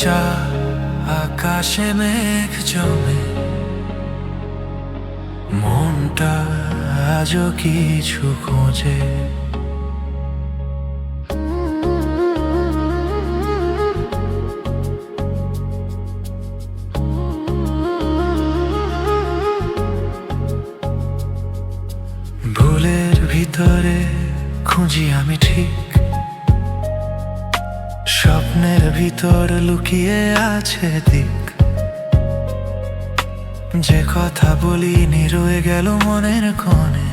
চা আকাশে মেঘ জমে, মনটা আজও কিছু খোঁজে। ভুলের ভিতরে খুঁজি আমি ঠিক, স্বপ্নের ভিতর লুকিয়ে আছে দিক। যে কথা বলিনি রয়ে গেল মনের কোণে,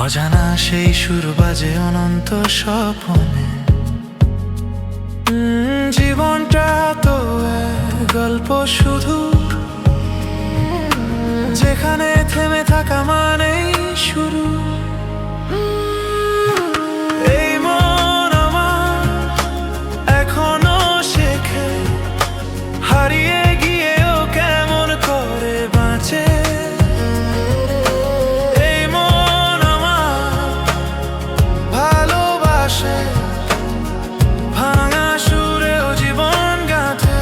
অজানা সেই সুর বাজে অনন্ত স্বপ্নে। জীবনটা তো এক গল্প শুধু, যেখানে থেমে থাকা মানেই শুরু। এই মন আমার এখনো শেখে, হারিয়ে গিয়েও কেমন করে বাঁচে। এই মন আমার ভালোবাসে, ভাঙা সুরেও জীবন গাঁথে।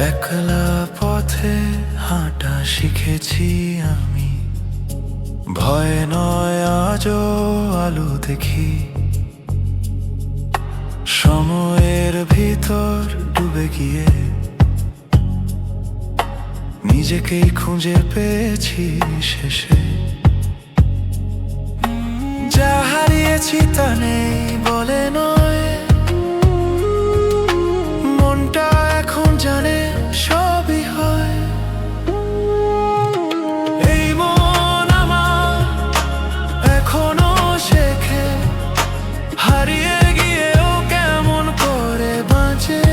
একলা পথে হাঁটা শিখেছি আমি, ভয় নয় আজও আলো দেখি। সময়ের ভিতর ডুবে গিয়ে নিজেকেই খুঁজে পেয়েছি শেষে। যা হারিয়েছি তা নেই বলে নয়, মনটা এখন জানে সবই হয়। এই মন আমার এখনো শেখে, হারিয়ে গিয়েও কেমন করে বাঁচে।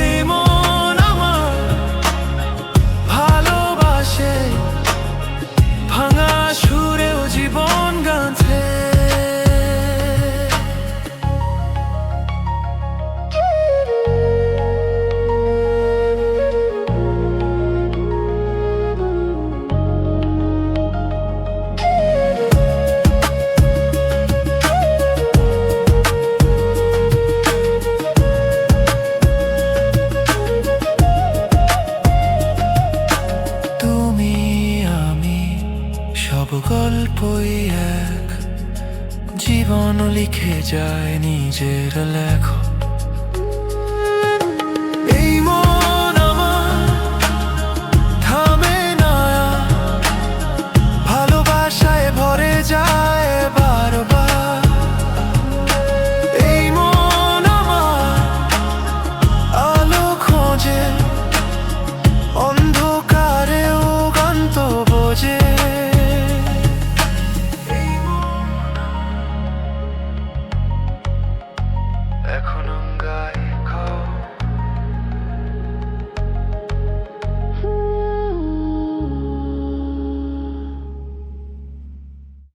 এই মন আমার ভালোবাসে, ভাঙা সুরেও জীবন গাঁথে। সব গল্পই এক, জীবন লিখে যায় নিজের লেখা। এই মন আমার থামে না, ভালোবাসায় ভরে যায় বারবার। এই মন আমার আলো খোঁজে, অন্ধকারেও গান তো বোঝে। এখনো গায়